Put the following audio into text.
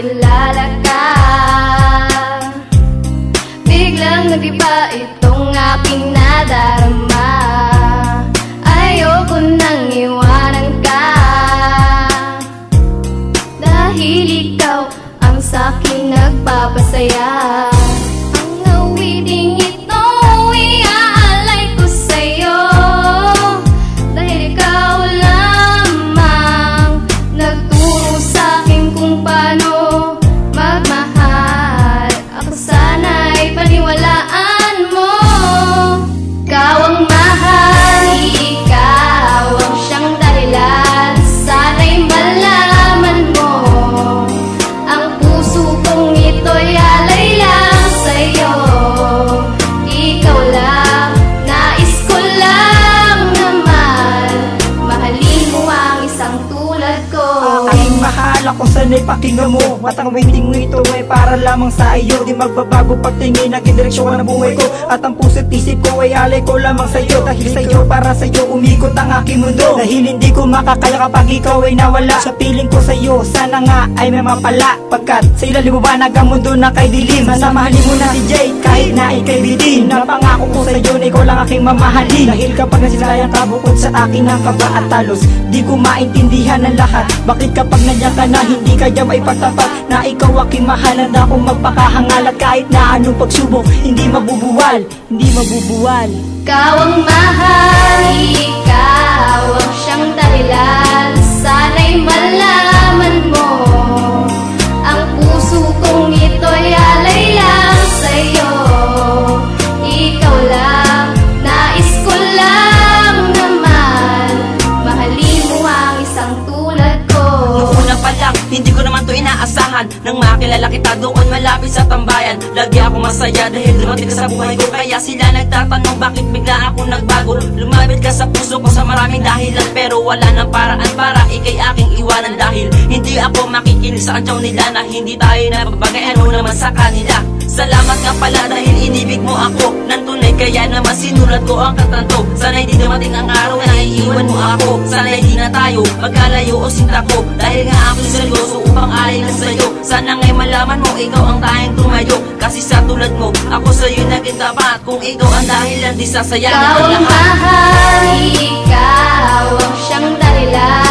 kilala ka. Biglang nag-iba itong aking nadarama. Ayoko nang iwanan ka, dahil ikaw ang sa'king nagpapasaya. Ang awiting ito iaalay ko sa'yo, dahil ikaw lamang nagturo sa'kin kung paano magmahal. Ako sana'y paniwalaan mo. Ikaw ang mahal, ikaw ang siyang dahilan. Sana'y malaman mo, ang puso kong ito'y alay lang sa'yo. Ikaw lang, nais ko lang naman mahalin mo ang isang tulad ko. Aking mahal, ako sana'y pakinggan mo. At ang waiting mo ito ay para lamang sa iyo. Di magbabago pagtingin, naging direksyon ng buhay ko. At ang puso't isip ko ay alay ko lamang sa'yo. Dahil sa'yo, para sa'yo, umikot ang aking mundo. Dahil hindi ko makakaya kapag ikaw ay nawala. Sa piling ko sa'yo, sana nga ay may mapala. Pagkat sa ilalim mo ba ang mundo na kay dilim. Sana mahalin mo na si Jade kahit na ikay bitin. Napangako ko sa'yo na ikaw lang aking mamahalin. Dahil kapag nasilayang ka bukod sa akin ang kaba at talos, di ko maintindihan ang lahat. Bakit kapag nandiyan ka na hindi kaya may pagtapat na ikaw aking mahal? Handa akong magpakahangal at kahit na anong pagsubok, hindi mabubuwal, hindi mabubuwal. Ikaw ang mahal, ikaw ang siyang dahilan. Sana'y malaman mo, ang puso kong ito'y alay lang sa'yo. Ikaw lang, nais ko lang naman mahalin mo ang isang tulad ko. Noong una pa lang, hindi ko naman to inaasahan. Nang makilala kita doon malapit sa tambayan, lagi ako masaya dahil dumating ka sa buhay ko. Kaya sila nagtatanong bakit bigla ako nagbago. Lumapit ka sa puso ko sa maraming dahilan, pero wala nang paraan para ikay aking iwanan. Dahil hindi ako makikinig sa antyaw nila na hindi tayo napagbagay, ano naman sa kanila. Salamat nga pala dahil inibig mo ako ng tunay, kaya naman sinulat ko ang katanto. Sana hindi dumating ang araw na iiwan mo ako. Sana hindi na tayo magkalayo o sinta ko, dahil nga ako'y seryoso upang alay na sa'yo. Sana nga'y malaman mo ikaw ang tayong tumayo, kasi sa tulad mo ako sa'yo naging tapat. Kung ikaw ang dahilan, di sasayangin ang lahat. Ikaw ang mahal, ikaw ang siyang dahilan.